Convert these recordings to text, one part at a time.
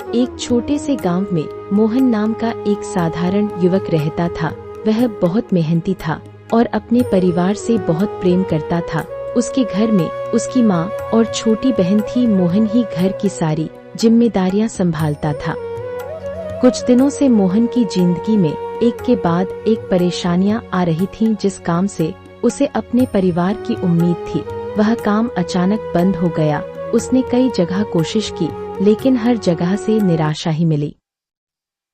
एक छोटे से गांव में मोहन नाम का एक साधारण युवक रहता था। वह बहुत मेहनती था और अपने परिवार से बहुत प्रेम करता था। उसके घर में उसकी माँ और छोटी बहन थी। मोहन ही घर की सारी जिम्मेदारियां संभालता था। कुछ दिनों से मोहन की जिंदगी में एक के बाद एक परेशानियां आ रही थीं। जिस काम से उसे अपने परिवार की उम्मीद थी, वह काम अचानक बंद हो गया। उसने कई जगह कोशिश की, लेकिन हर जगह से निराशा ही मिली।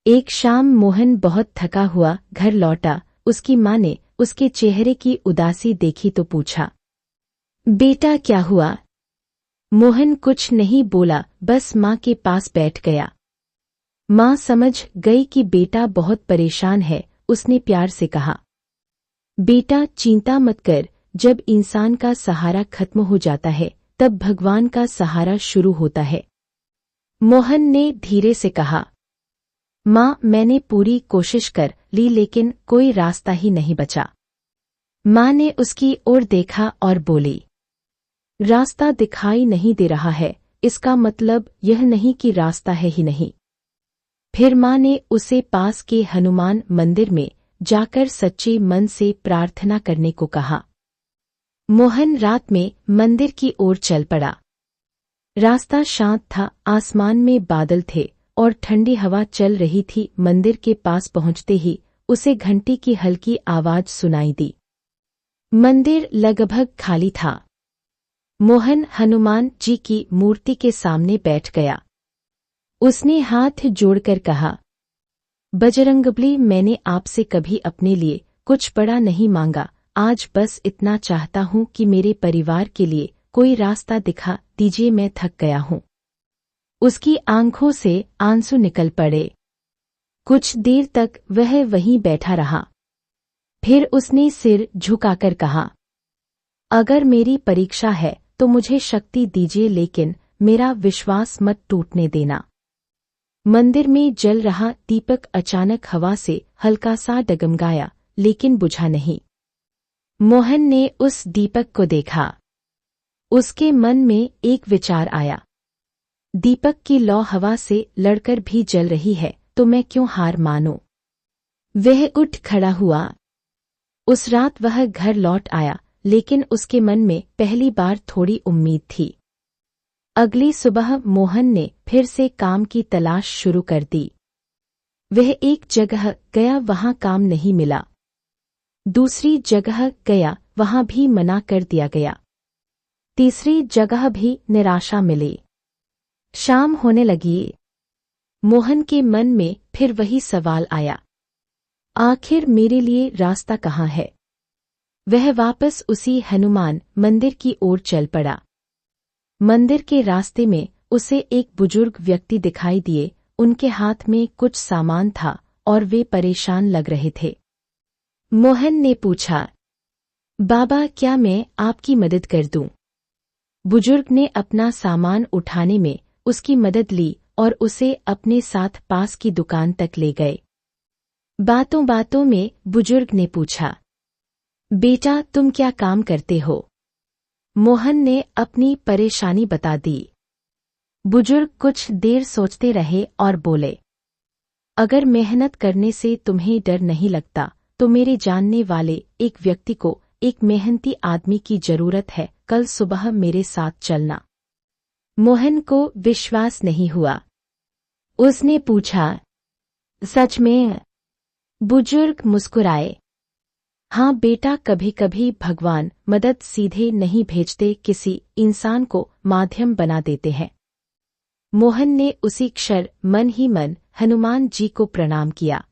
एक शाम मोहन बहुत थका हुआ घर लौटा। उसकी माँ ने उसके चेहरे की उदासी देखी तो पूछा, बेटा क्या हुआ? मोहन कुछ नहीं बोला, बस माँ के पास बैठ गया। माँ समझ गई कि बेटा बहुत परेशान है। उसने प्यार से कहा, बेटा चिंता मत कर, जब इंसान का सहारा खत्म हो जाता है तब भगवान का सहारा शुरू होता है। मोहन ने धीरे से कहा, माँ मैंने पूरी कोशिश कर ली लेकिन कोई रास्ता ही नहीं बचा। माँ ने उसकी ओर देखा और बोली, रास्ता दिखाई नहीं दे रहा है, इसका मतलब यह नहीं कि रास्ता है ही नहीं। फिर माँ ने उसे पास के हनुमान मंदिर में जाकर सच्चे मन से प्रार्थना करने को कहा। मोहन रात में मंदिर की ओर चल पड़ा। रास्ता शांत था, आसमान में बादल थे और ठंडी हवा चल रही थी। मंदिर के पास पहुंचते ही उसे घंटी की हल्की आवाज सुनाई दी। मंदिर लगभग खाली था। मोहन हनुमान जी की मूर्ति के सामने बैठ गया। उसने हाथ जोड़कर कहा, बजरंगबली, मैंने आपसे कभी अपने लिए कुछ बड़ा नहीं मांगा, आज बस इतना चाहता हूँ कि मेरे परिवार के लिए कोई रास्ता दिखा दीजिए, मैं थक गया हूँ। उसकी आंखों से आंसू निकल पड़े। कुछ देर तक वह वहीं बैठा रहा। फिर उसने सिर झुकाकर कहा, अगर मेरी परीक्षा है तो मुझे शक्ति दीजिए, लेकिन मेरा विश्वास मत टूटने देना। मंदिर में जल रहा दीपक अचानक हवा से हल्का सा डगमगाया, लेकिन बुझा नहीं। मोहन ने उस दीपक को देखा। उसके मन में एक विचार आया, दीपक की लौ हवा से लड़कर भी जल रही है तो मैं क्यों हार मानूं। वह उठ खड़ा हुआ। उस रात वह घर लौट आया, लेकिन उसके मन में पहली बार थोड़ी उम्मीद थी। अगली सुबह मोहन ने फिर से काम की तलाश शुरू कर दी। वह एक जगह गया, वहां काम नहीं मिला। दूसरी जगह गया, वहां भी मना कर दिया गया। तीसरी जगह भी निराशा मिली। शाम होने लगी। मोहन के मन में फिर वही सवाल आया, आखिर मेरे लिए रास्ता कहाँ है? वह वापस उसी हनुमान मंदिर की ओर चल पड़ा। मंदिर के रास्ते में उसे एक बुजुर्ग व्यक्ति दिखाई दिए। उनके हाथ में कुछ सामान था और वे परेशान लग रहे थे। मोहन ने पूछा, बाबा क्या मैं आपकी मदद कर दूं? बुजुर्ग ने अपना सामान उठाने में उसकी मदद ली और उसे अपने साथ पास की दुकान तक ले गए। बातों बातों में बुजुर्ग ने पूछा, बेटा तुम क्या काम करते हो? मोहन ने अपनी परेशानी बता दी। बुजुर्ग कुछ देर सोचते रहे और बोले, अगर मेहनत करने से तुम्हें डर नहीं लगता तो मेरे जानने वाले एक व्यक्ति को, एक मेहनती आदमी की जरूरत है, कल सुबह मेरे साथ चलना। मोहन को विश्वास नहीं हुआ। उसने पूछा, सच में? बुजुर्ग मुस्कुराए, हाँ बेटा, कभी कभी भगवान मदद सीधे नहीं भेजते, किसी इंसान को माध्यम बना देते हैं। मोहन ने उसी क्षण मन ही मन हनुमान जी को प्रणाम किया।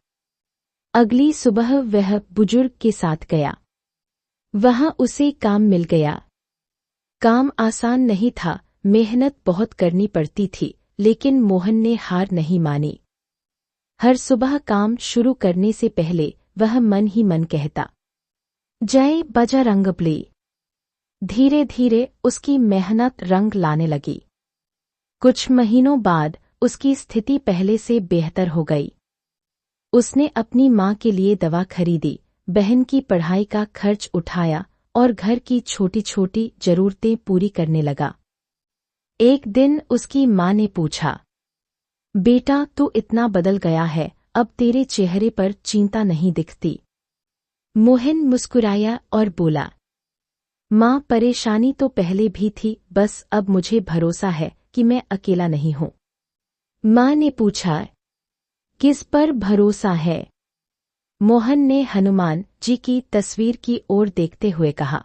अगली सुबह वह बुजुर्ग के साथ गया। वहां उसे काम मिल गया। काम आसान नहीं था, मेहनत बहुत करनी पड़ती थी, लेकिन मोहन ने हार नहीं मानी। हर सुबह काम शुरू करने से पहले वह मन ही मन कहता, जय बजरंगबली। धीरे धीरे उसकी मेहनत रंग लाने लगी। कुछ महीनों बाद उसकी स्थिति पहले से बेहतर हो गई। उसने अपनी माँ के लिए दवा खरीदी, बहन की पढ़ाई का खर्च उठाया और घर की छोटी छोटी जरूरतें पूरी करने लगा। एक दिन उसकी माँ ने पूछा, बेटा तू इतना बदल गया है, अब तेरे चेहरे पर चिंता नहीं दिखती। मोहन मुस्कुराया और बोला, माँ परेशानी तो पहले भी थी, बस अब मुझे भरोसा है कि मैं अकेला नहीं हूँ। माँ ने पूछा, किस पर भरोसा है? मोहन ने हनुमान जी की तस्वीर की ओर देखते हुए कहा,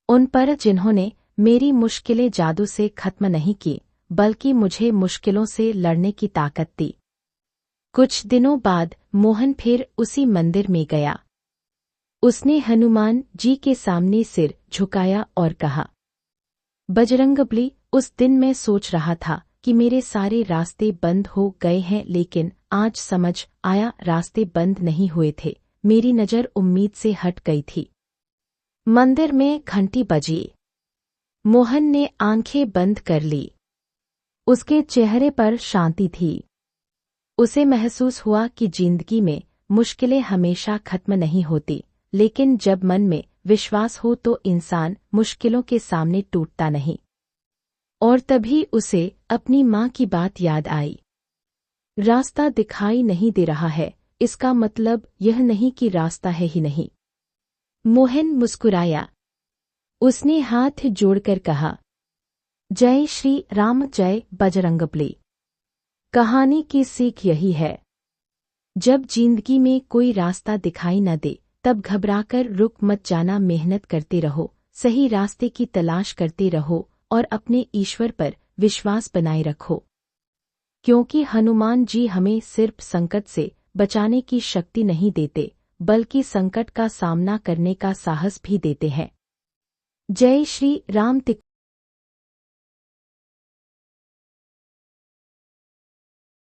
उन पर जिन्होंने मेरी मुश्किलें जादू से खत्म नहीं की, बल्कि मुझे मुश्किलों से लड़ने की ताकत दी। कुछ दिनों बाद मोहन फिर उसी मंदिर में गया। उसने हनुमान जी के सामने सिर झुकाया और कहा, बजरंगबली, उस दिन मैं सोच रहा था कि मेरे सारे रास्ते बंद हो गए हैं, लेकिन आज समझ आया रास्ते बंद नहीं हुए थे, मेरी नज़र उम्मीद से हट गई थी। मंदिर में घंटी बजी। मोहन ने आंखें बंद कर ली। उसके चेहरे पर शांति थी। उसे महसूस हुआ कि जिंदगी में मुश्किलें हमेशा खत्म नहीं होती, लेकिन जब मन में विश्वास हो तो इंसान मुश्किलों के सामने टूटता नहीं। और तभी उसे अपनी माँ की बात याद आई। रास्ता दिखाई नहीं दे रहा है, इसका मतलब यह नहीं कि रास्ता है ही नहीं। मोहन मुस्कुराया। उसने हाथ जोड़कर कहा, जय श्री राम, जय बजरंगबली। कहानी की सीख यही है, जब जिंदगी में कोई रास्ता दिखाई न दे तब घबराकर रुक मत जाना, मेहनत करते रहो, सही रास्ते की तलाश करते रहो और अपने ईश्वर पर विश्वास बनाए रखो, क्योंकि हनुमान जी हमें सिर्फ संकट से बचाने की शक्ति नहीं देते, बल्कि संकट का सामना करने का साहस भी देते हैं। जय श्री राम।